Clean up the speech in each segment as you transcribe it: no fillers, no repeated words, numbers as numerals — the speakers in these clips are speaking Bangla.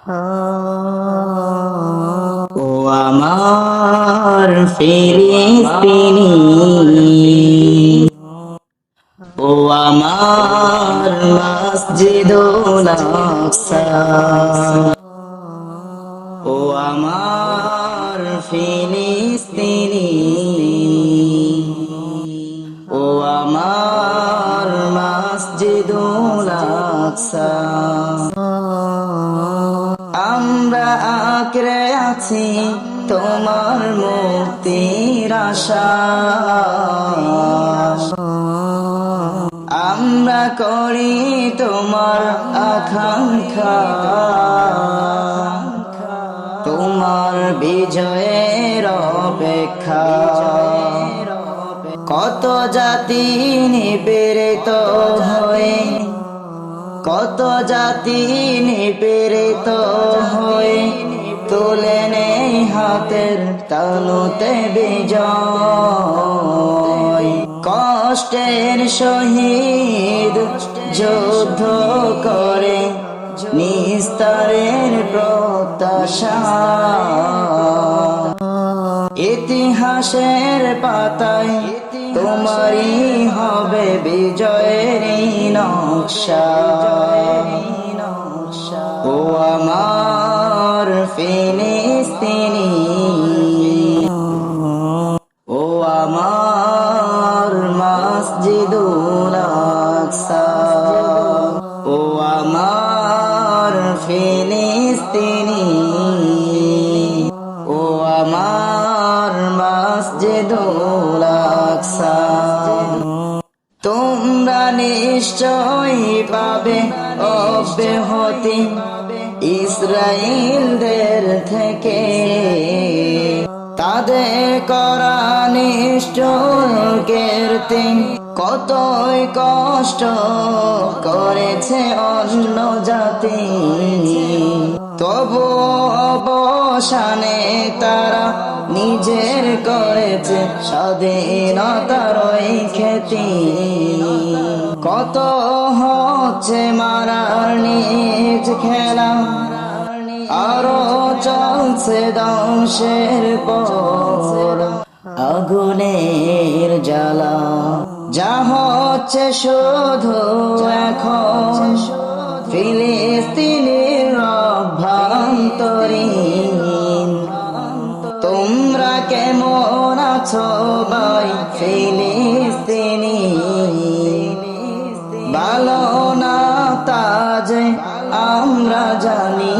ও আমার ফিলিস্তিনি, ও আমার মসজিদুল আকসা, ও আমার ফিলিস্তিনি, ও আমার মসজিদুল আকসা। আমরা আঁকড়ে আছি তোমার মুক্তির আশা, আমরা করি তোমার আকাঙ্ক্ষা, তোমার বিজয়ের অপেক্ষা। কত জাতি নিপীড়িত হয়ে, কত জাতি নিপীড়িত হয়ে তুলে নেই হাতের তালুতে বিজয়। কষ্টের সহিত যুদ্ধ করে নিস্তারের প্রত্যাশা, ইতিহাসের পাতায় তোমারই হবে বিজয়ের নকশা। ও আমার ফিলিস্তিনি, ও আমার মসজিদুল আকসা, ও আমার ফিলিস্তিনি, ও আমার মসজিদুল আকসা। তোমরা নিশ্চয়ই পাবে অব্যাহতি ইসরায়েলদের থেকে, তাদের করা নিষ্ঠুর কীর্তি কতই কষ্ট করেছে অন্য জাতি। তবু অবসানে তারা নিজের করেছে স্বাধীনতার খ্যাতি। কত হচ্ছে মারার নিজ খেলা, আরো চলছে ধ্বংসের পর আগুনের জ্বালা। যা হচ্ছে শুধু এখন ফিলিস্তিনের অভ্যন্তরীণ। তোমরা কেমন আছো ভাই ফিলিস্তিনি? ভালো না তা যে আমরা জানি,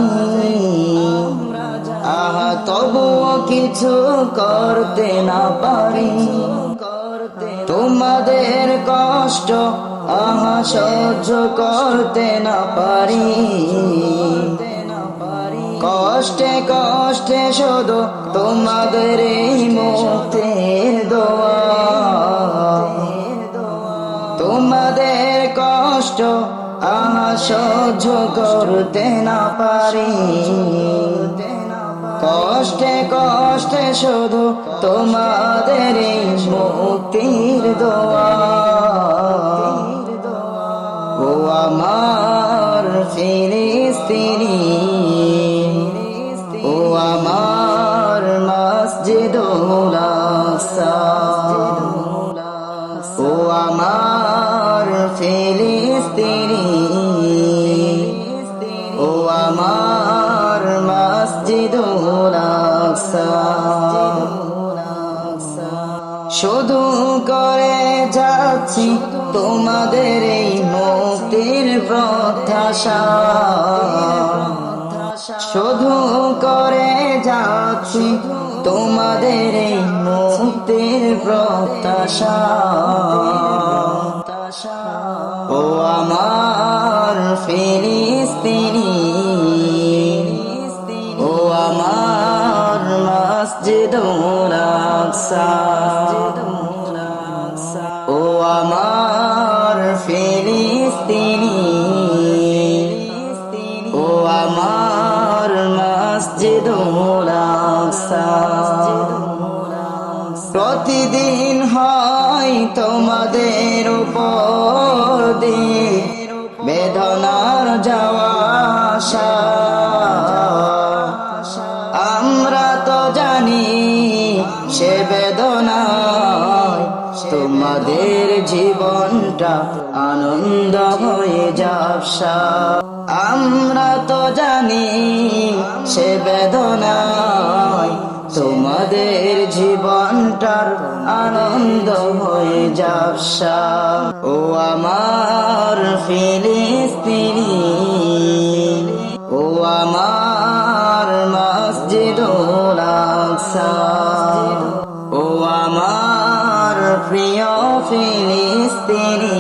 আহা তবুও কিছু করতে না পারি। তোমাদের কষ্ট আহা সহ্য করতে না পারি। কষ্টে কষ্টে শুধু তোমাদের এই মুক্তির দোয়া। তোমাদের কষ্ট আহা সহ্য করতে না পারি। কষ্টে কষ্টে শুধু তোমাদের এই মুক্তির দোয়া। ও আমার ফিলিস্তিনি, ও আমার মসজিদুল আকসা, ও আমার ফিলিস্তিনি, ও আমার মসজিদুল আকসা। শুধু করে যাচ্ছি তোমাদের এই মুক্তির প্রত্যাশা, শুধু করে যাচ্ছি তোমাদের এই মুক্তির প্রত্যাশা। ও আমার ফিলিস্তিনি, ও আমার মসজিদুল আকসা, ও আমার ফিলিস্তিনি, ও আমার মসজিদুল আকসা। প্রতিদিন হয় তোমাদের উপর দিয়ে বেদনার যাওয়া আসা, জীবনটা আনন্দ হয়ে যাবসা। আমরা তো জানি সে বেদনায় তোমাদের জীবনটার আনন্দ হয়ে যাবসা। ও আমার ফিলিস্তিনি, ও আমার মসজিদুল আকসা, ও আমার প্রিয় ফিলিস্তিনি।